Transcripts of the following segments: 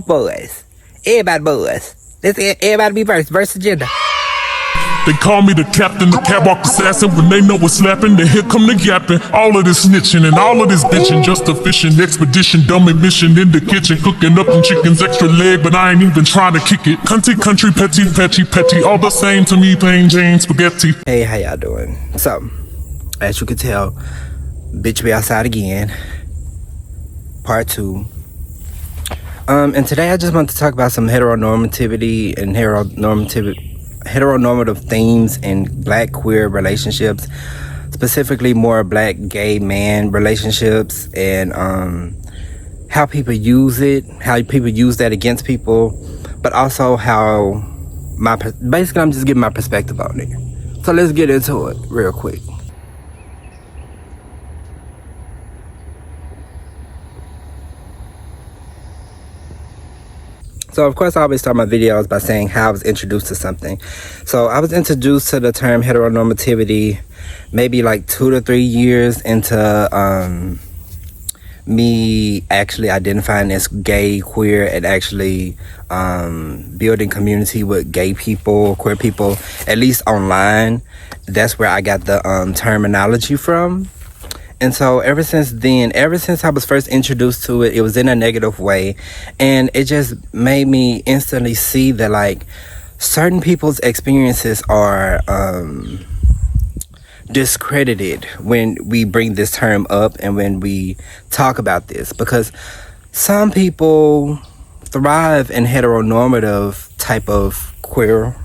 boys. Everybody boys. Let's everybody be verse agenda. They call me the captain, the catwalk assassin. When they know what's slapping, then here come the yapping. All of this snitching and all of this bitching. Just a fishing expedition, dumb mission in the kitchen. Cooking up them chickens, extra leg, but I ain't even trying to kick it. Country, petty. All the same to me, plain Jane spaghetti. Hey, how y'all doing? So, as you can tell, bitch be outside again. Part 2. And today I just want to talk about some heteronormativity and heteronormative themes in black queer relationships, specifically more black gay man relationships, and how people use it, how people use that against people, but also how basically I'm just giving my perspective on it. So let's get into it real quick. So, of course, I always start my videos by saying how I was introduced to something. So, I was introduced to the term heteronormativity maybe like 2 to 3 years into me actually identifying as gay, queer, and actually building community with gay people, queer people, at least online. That's where I got the terminology from. And so ever since I was first introduced to it, it was in a negative way. And it just made me instantly see that, like, certain people's experiences are discredited when we bring this term up and when we talk about this. Because some people thrive in heteronormative type of queer.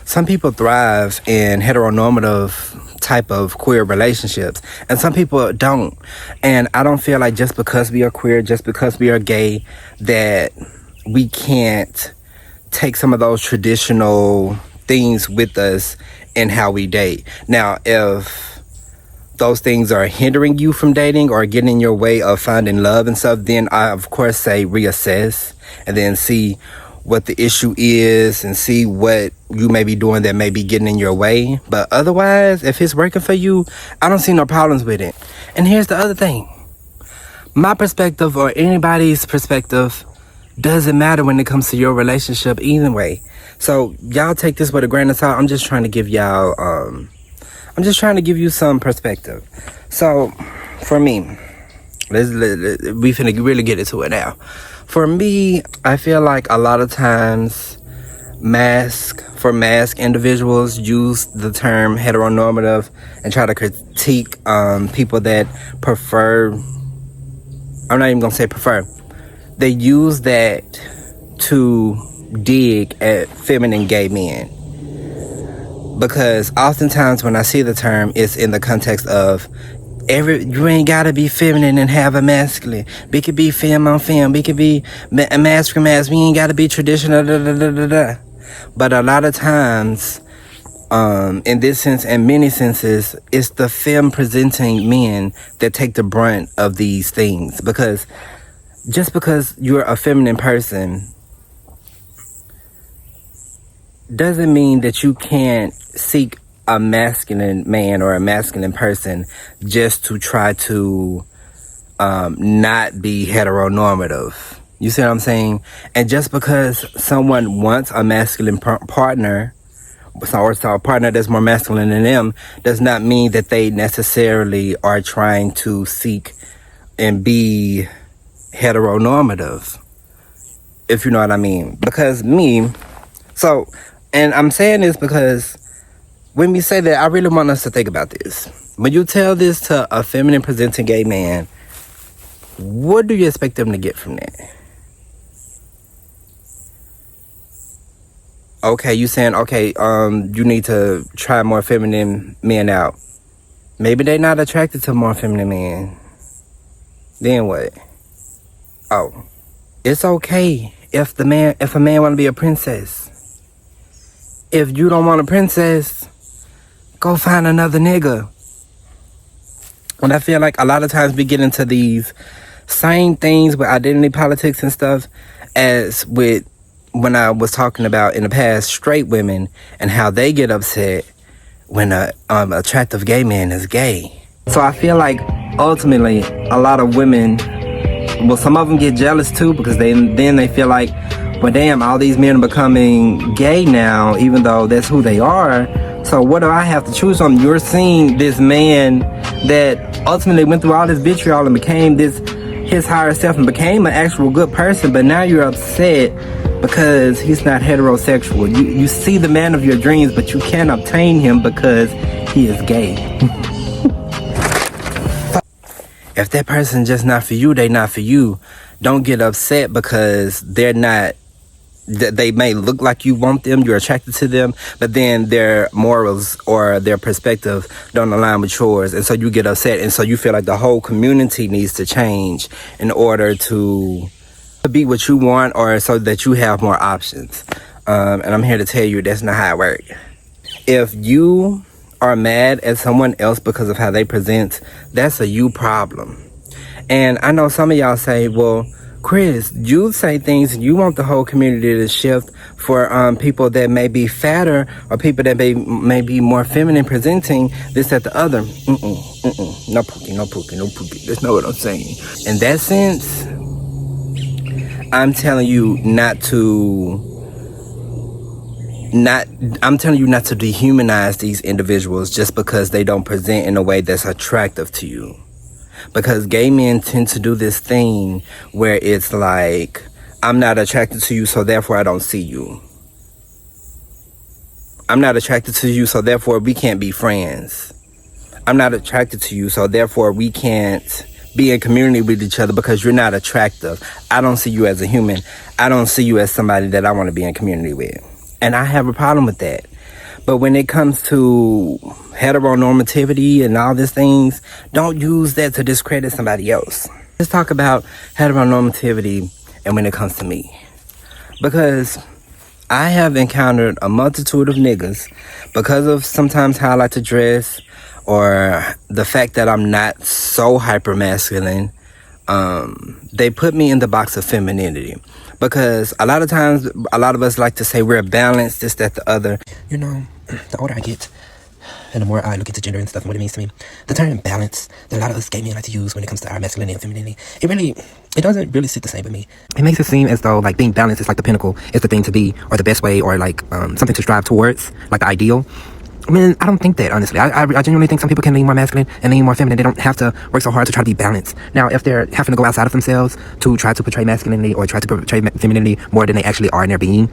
Some people thrive in heteronormative type of queer relationships, and some people don't. And I don't feel like just because we are queer, just because we are gay, that we can't take some of those traditional things with us in how we date. Now, if those things are hindering you from dating or getting in your way of finding love and stuff, then I, of course, say reassess and then see what the issue is and see what you may be doing that may be getting in your way. But otherwise, if it's working for you, I don't see no problems with it. And here's the other thing. My perspective or anybody's perspective doesn't matter when it comes to your relationship either way. So y'all take this with a grain of salt. I'm just trying to give y'all, I'm just trying to give you some perspective. So for me, we finna really get into it now. For me, I feel like a lot of times mask individuals use the term heteronormative and try to critique people that prefer, I'm not even gonna say prefer, they use that to dig at feminine gay men. Because oftentimes when I see the term, it's in the context of you ain't gotta be feminine and have a masculine. We could be femme on femme. We could be a masculine. We ain't gotta be traditional. But a lot of times, in this sense and many senses, it's the femme presenting men that take the brunt of these things. Because just because you're a feminine person doesn't mean that you can't seek a masculine man or a masculine person just to try to not be heteronormative. You see what I'm saying? And just because someone wants a masculine partner, or a partner that's more masculine than them, does not mean that they necessarily are trying to seek and be heteronormative, if you know what I mean. Because and I'm saying this because when we say that, I really want us to think about this. When you tell this to a feminine presenting gay man, what do you expect them to get from that? Okay, you saying, you need to try more feminine men out. Maybe they're not attracted to more feminine men. Then what? Oh, it's okay if a man want to be a princess. If you don't want a princess, go find another nigga. And I feel like a lot of times we get into these same things with identity politics and stuff as with when I was talking about in the past straight women and how they get upset when a attractive gay man is gay. So I feel like ultimately a lot of women, well, some of them get jealous too, because then they feel like, well, damn, all these men are becoming gay now, even though that's who they are. So what do I have to choose from? You're seeing this man that ultimately went through all this vitriol and became his higher self and became an actual good person, but now you're upset because he's not heterosexual. You see the man of your dreams, but you can't obtain him because he is gay. If that person's just not for you, they not for you. Don't get upset because they're not. They may look like you want them, you're attracted to them, but then their morals or their perspective don't align with yours, and so you get upset, and so you feel like the whole community needs to change in order to be what you want, or so that you have more options. And I'm here to tell you that's not how it works. If you are mad at someone else because of how they present, that's a you problem. And I know some of y'all say, well, Chris, you say things, you want the whole community to shift for people that may be fatter or people that may be more feminine presenting, this, that, the other. No pookie. That's not what I'm saying. In that sense, I'm telling you not to dehumanize these individuals just because they don't present in a way that's attractive to you. Because gay men tend to do this thing where it's like, I'm not attracted to you, so therefore I don't see you. I'm not attracted to you, so therefore we can't be friends. I'm not attracted to you, so therefore we can't be in community with each other because you're not attractive. I don't see you as a human. I don't see you as somebody that I want to be in community with. And I have a problem with that. But when it comes to heteronormativity and all these things, don't use that to discredit somebody else. Let's talk about heteronormativity and when it comes to me. Because I have encountered a multitude of niggas because of sometimes how I like to dress or the fact that I'm not so hyper masculine. They put me in the box of femininity. Because a lot of times, a lot of us like to say we're balanced, this, that, the other. You know, the older I get, and the more I look into gender and stuff and what it means to me, the term balance that a lot of us gay men like to use when it comes to our masculinity and femininity, it doesn't really sit the same with me. It makes it seem as though like being balanced is like the pinnacle, it's the thing to be, or the best way, or like something to strive towards, like the ideal. I mean, I don't think that, honestly. I genuinely think some people can lean more masculine and lean more feminine. They don't have to work so hard to try to be balanced. Now, if they're having to go outside of themselves to try to portray masculinity or try to portray femininity more than they actually are in their being,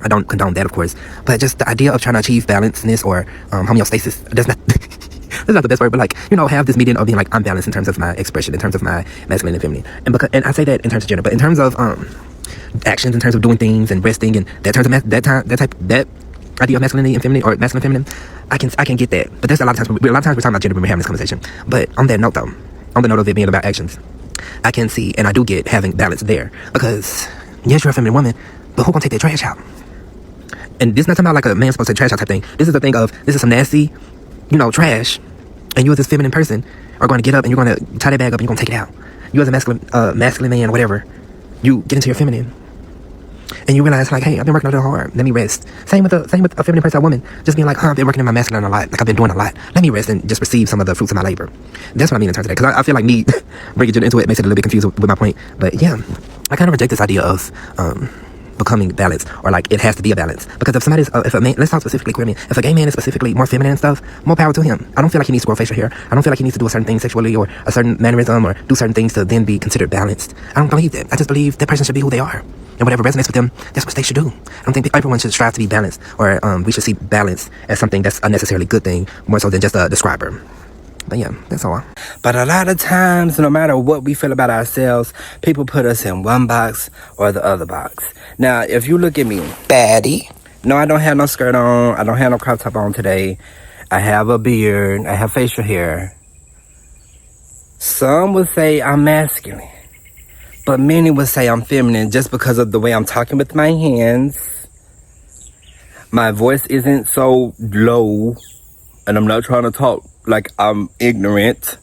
I don't condone that, of course. But just the idea of trying to achieve balanceness or homeostasis, that's not the best word, but like, you know, have this median of being like, I'm balanced in terms of my expression, in terms of my masculine and feminine. And I say that in terms of gender, but in terms of actions, in terms of doing things and resting and that idea of masculinity and femininity, or masculine and feminine, I can get that. But there's a lot of times we're talking about gender when we're having this conversation. But on that note though, on the note of it being about actions, I can see and I do get having balance there. Because yes, you're a feminine woman, but who gonna take that trash out? And this is not talking about like a man's supposed to take trash out type thing. This is the thing of, this is some nasty, you know, trash, and you as this feminine person are going to get up and you're going to tie that bag up and you're going to take it out. You as a masculine man, whatever, you get into your feminine. And you realize, like, hey, I've been working a little hard. Let me rest. Same with a feminine person, a woman. Just being like, I've been working in my masculine a lot. Like, I've been doing a lot. Let me rest and just receive some of the fruits of my labor. That's what I mean in terms of that. Because I feel like me bringing gender into it makes it a little bit confused with my point. But yeah, I kind of reject this idea of becoming balanced, or like it has to be a balance. Because if a man, let's talk specifically queer men, if a gay man is specifically more feminine and stuff, more power to him. I don't feel like he needs to grow facial hair. I don't feel like he needs to do a certain thing sexually or a certain mannerism or do certain things to then be considered balanced. I don't believe that. I just believe that person should be who they are. And whatever resonates with them, that's what they should do. I don't think everyone should strive to be balanced, or we should see balance as something that's a necessarily good thing, more so than just a describer. But yeah, that's all. But a lot of times, no matter what we feel about ourselves, people put us in one box or the other box. Now, if you look at me, Baddie. No, I don't have no skirt on. I don't have no crop top on today. I have a beard. I have facial hair. Some would say I'm masculine, but many would say I'm feminine just because of the way I'm talking with my hands. My voice isn't so low, and I'm not trying to talk like I'm ignorant.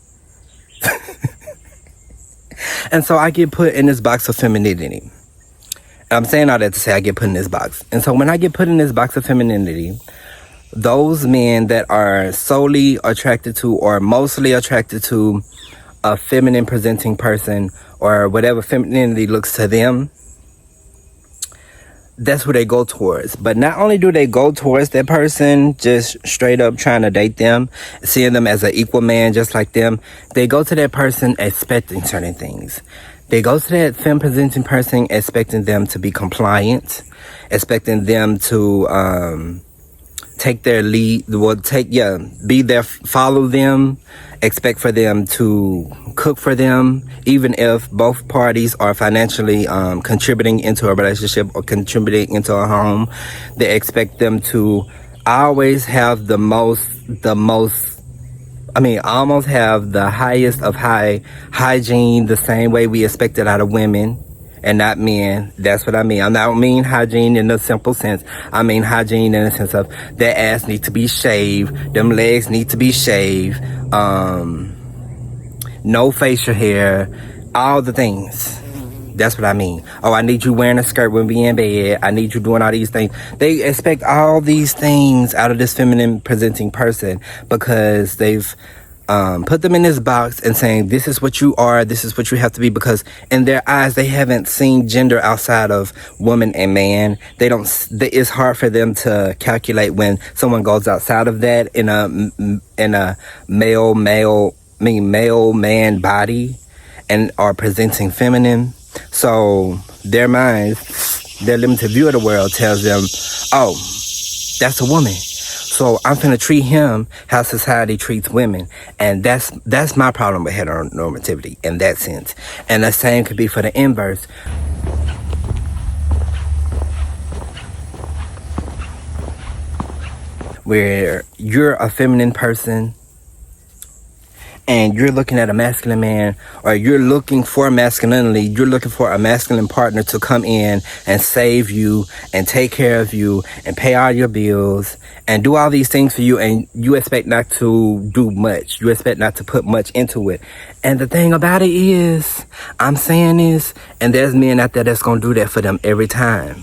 And so I get put in this box of femininity. And I'm saying all that to say I get put in this box. And so when I get put in this box of femininity, those men that are solely attracted to or mostly attracted to a feminine presenting person or whatever femininity looks to them, that's who they go towards. But not only do they go towards that person, just straight up trying to date them, seeing them as an equal man just like them, they go to that person expecting certain things. They go to that femme presenting person expecting them to be compliant, expecting them to take their lead, be there, follow them, expect for them to cook for them, even if both parties are financially contributing into a relationship or contributing into a home. They expect them to always have almost have the highest of hygiene, the same way we expect it out of women and not men. That's what I mean. I don't mean hygiene in the simple sense. I mean hygiene in the sense of their ass need to be shaved, them legs need to be shaved, no facial hair, all the things. That's what I mean. Oh, I need you wearing a skirt when we in bed. I need you doing all these things. They expect all these things out of this feminine presenting person because they've put them in this box and saying, this is what you are, this is what you have to be, because in their eyes, they haven't seen gender outside of woman and man. It's hard for them to calculate when someone goes outside of that in a male man body and are presenting feminine. So their minds, their limited view of the world tells them, oh, that's a woman. So I'm finna treat him how society treats women. And that's my problem with heteronormativity in that sense. And the same could be for the inverse. Where you're a feminine person and you're looking at a masculine man, or you're looking for masculinity, you're looking for a masculine partner to come in and save you and take care of you and pay all your bills and do all these things for you, and you expect not to do much. You expect not to put much into it. And the thing about it is, I'm saying this, and there's men out there that's gonna do that for them every time.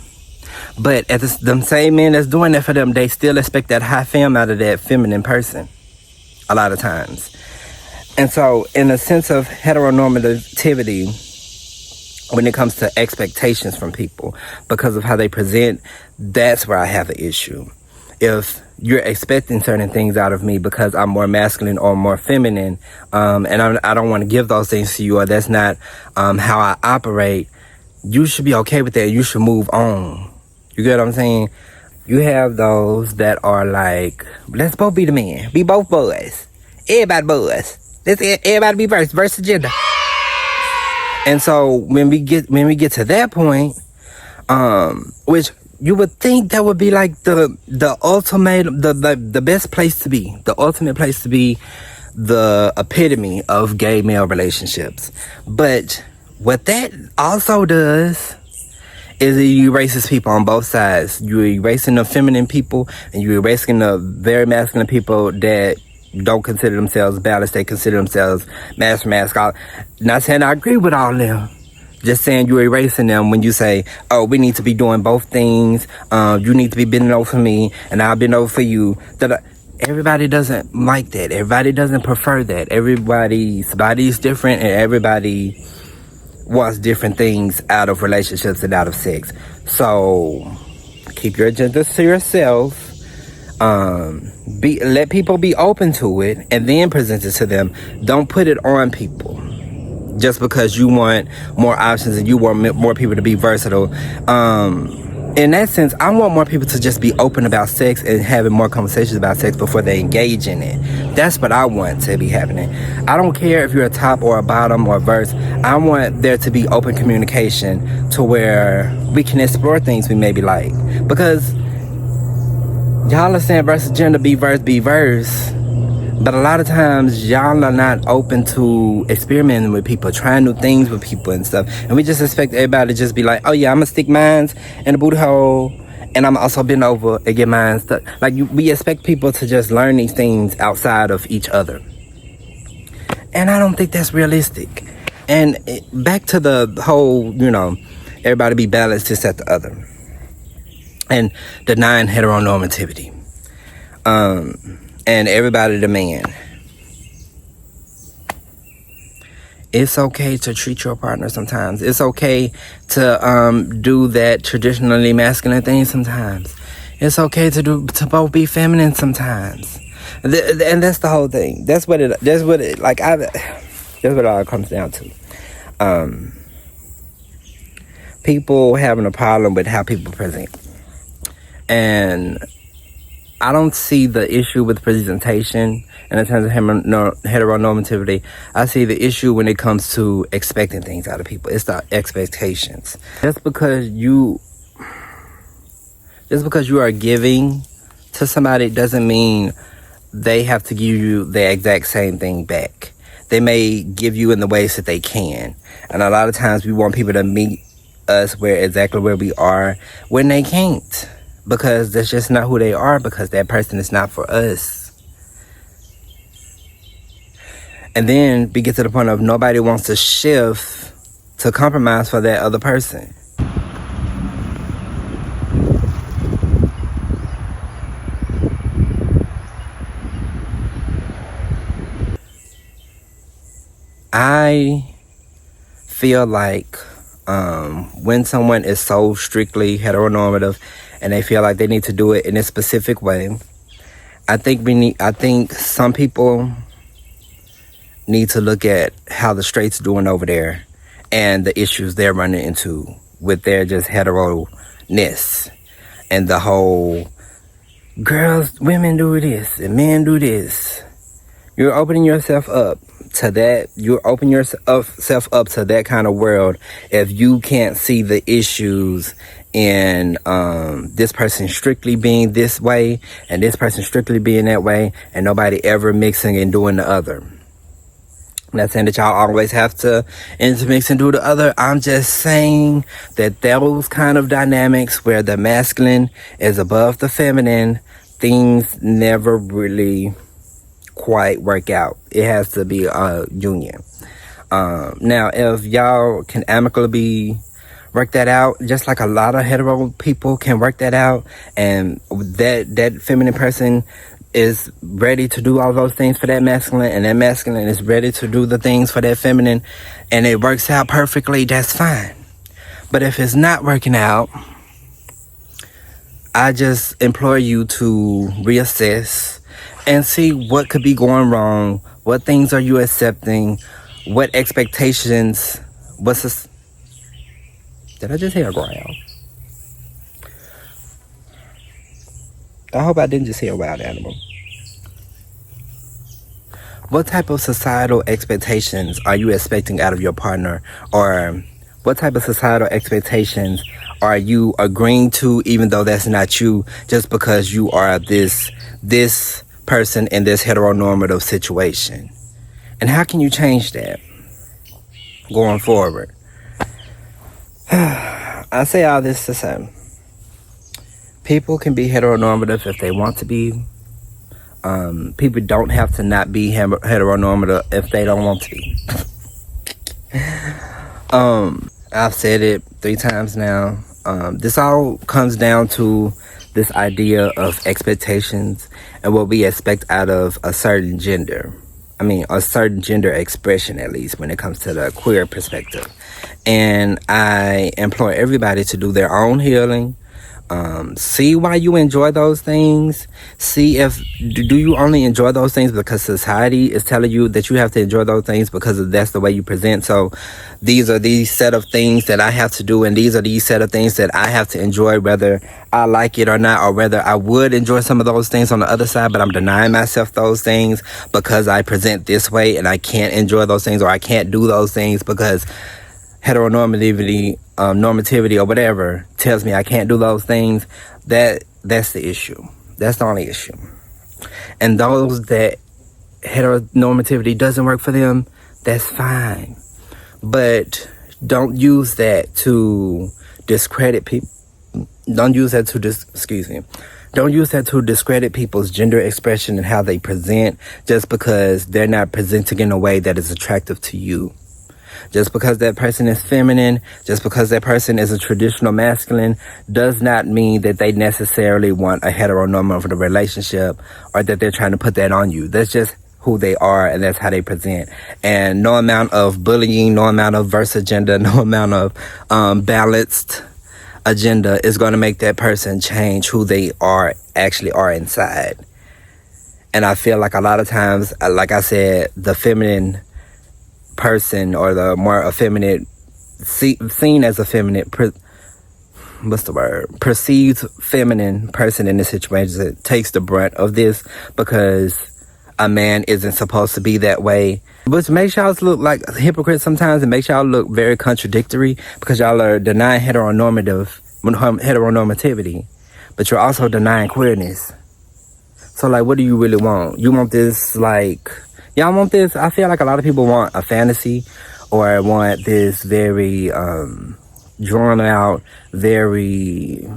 But at them same men that's doing that for them, they still expect that high femme out of that feminine person a lot of times. And so, in a sense of heteronormativity, when it comes to expectations from people, because of how they present, that's where I have an issue. If you're expecting certain things out of me because I'm more masculine or more feminine, and I don't want to give those things to you, or that's not how I operate, you should be okay with that. You should move on. You get what I'm saying? You have those that are like, let's both be the man. Be both boys. Everybody boys. Let's everybody be verse agenda. And so when we get to that point, which you would think that would be like the ultimate, the best place to be, the ultimate place to be, the epitome of gay male relationships. But what that also does is it erases people on both sides. You're erasing the feminine people and you're erasing the very masculine people that don't consider themselves balanced. They consider themselves mask. Not saying I agree with all of them. Just saying you're erasing them when you say, oh, we need to be doing both things. You need to be bending over for me and I'll bend over for you. Everybody doesn't like that. Everybody doesn't prefer that. Everybody's body is different and everybody wants different things out of relationships and out of sex. So keep your agendas to yourself. Let people be open to it and then present it to them. Don't put it on people just because you want more options and you want more people to be versatile. In that sense, I want more people to just be open about sex and having more conversations about sex before they engage in it. That's what I want to be happening. I don't care if you're a top or a bottom or a verse. I want there to be open communication to where we can explore things we maybe like. Because y'all are saying verse agenda, be verse. But a lot of times, y'all are not open to experimenting with people, trying new things with people and stuff. And we just expect everybody to just be like, oh yeah, I'm going to stick mines in a booty hole. And I'm also bend over and get mine stuck. Like, we expect people to just learn these things outside of each other. And I don't think that's realistic. And back to the whole, everybody be balanced, this, that, the other. And denying heteronormativity. and everybody the man. It's okay to treat your partner sometimes. It's okay to do that traditionally masculine thing sometimes. It's okay to both be feminine sometimes. And that's the whole thing. That's what it all comes down to. People having a problem with how people present. And I don't see the issue with presentation in terms of heteronormativity. I see the issue when it comes to expecting things out of people. It's the expectations. Just because you are giving to somebody doesn't mean they have to give you the exact same thing back. They may give you in the ways that they can. And a lot of times we want people to meet us exactly where we are when they can't. Because that's just not who they are, because that person is not for us. And then we get to the point of nobody wants to shift to compromise for that other person. I feel like when someone is so strictly heteronormative and they feel like they need to do it in a specific way, I think some people need to look at how the straights doing over there and the issues they're running into with their just hetero-ness and the whole women do this and men do this. You're opening yourself up to that. You're opening yourself up to that kind of world if you can't see the issues in this person strictly being this way and this person strictly being that way and nobody ever mixing and doing the other. I'm not saying that y'all always have to intermix and do the other. I'm just saying that those kind of dynamics where the masculine is above the feminine, things never really quite work out. It has to be a union. Now, if y'all can amicably work that out, just like a lot of hetero people can work that out, and that feminine person is ready to do all those things for that masculine, and that masculine is ready to do the things for that feminine, and it works out perfectly, that's fine. But if it's not working out, I just implore you to reassess and see what could be going wrong. What things are you accepting? What expectations? Did I just hear a growl? I hope I didn't just hear a wild animal. What type of societal expectations are you expecting out of your partner? Or what type of societal expectations are you agreeing to, even though that's not you, just because you are this person in this heteronormative situation? And how can you change that going forward? I say all this to say, people can be heteronormative if they want to be. People don't have to not be heteronormative if they don't want to be. I've said it 3 times now. This all comes down to this idea of expectations and what we expect out of a certain gender. I mean, a certain gender expression, at least, when it comes to the queer perspective. And I implore everybody to do their own healing. See why you enjoy those things. See if do you only enjoy those things because society is telling you that you have to enjoy those things because that's the way you present. So these are these set of things that I have to do, and these are these set of things that I have to enjoy, whether I like it or not, or whether I would enjoy some of those things on the other side, but I'm denying myself those things because I present this way and I can't enjoy those things, or I can't do those things because heteronormativity, normativity, or whatever tells me I can't do those things. That's the issue. That's the only issue. And those that heteronormativity doesn't work for them, that's fine. But don't use that to discredit people. Don't use that to Don't use that to discredit people's gender expression and how they present just because they're not presenting in a way that is attractive to you. Just because that person is feminine, just because that person is a traditional masculine, does not mean that they necessarily want a heteronormative relationship or that they're trying to put that on you. That's just who they are, and that's how they present. And no amount of bullying, no amount of verse agenda, no amount of balanced agenda is going to make that person change who they actually are inside. And I feel like a lot of times, like I said, the feminine person or the more effeminate, seen as effeminate, perceived feminine person in this situation takes the brunt of this, because a man isn't supposed to be that way. Which makes y'all look like hypocrites sometimes, and makes y'all look very contradictory, because y'all are denying heteronormativity, but you're also denying queerness. So, like, what do you really want? You want this, like, y'all want this? I feel like a lot of people want a fantasy, or want this very drawn out, very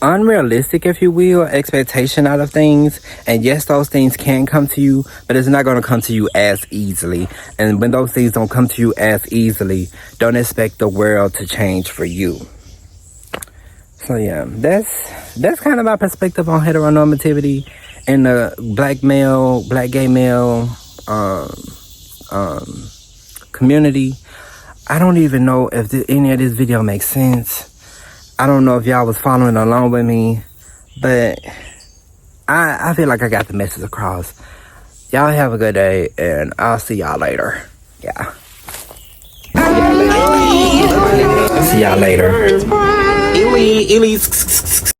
unrealistic, if you will, expectation out of things. And yes, those things can come to you, but it's not going to come to you as easily. And when those things don't come to you as easily, don't expect the world to change for you. So yeah, that's kind of my perspective on heteronormativity in the black gay male community. I don't even know if any of this video makes sense. I don't know if y'all was following along with me, but I feel like I got the message across. Y'all have a good day, and I'll see y'all later. Yeah. See y'all later. Illy.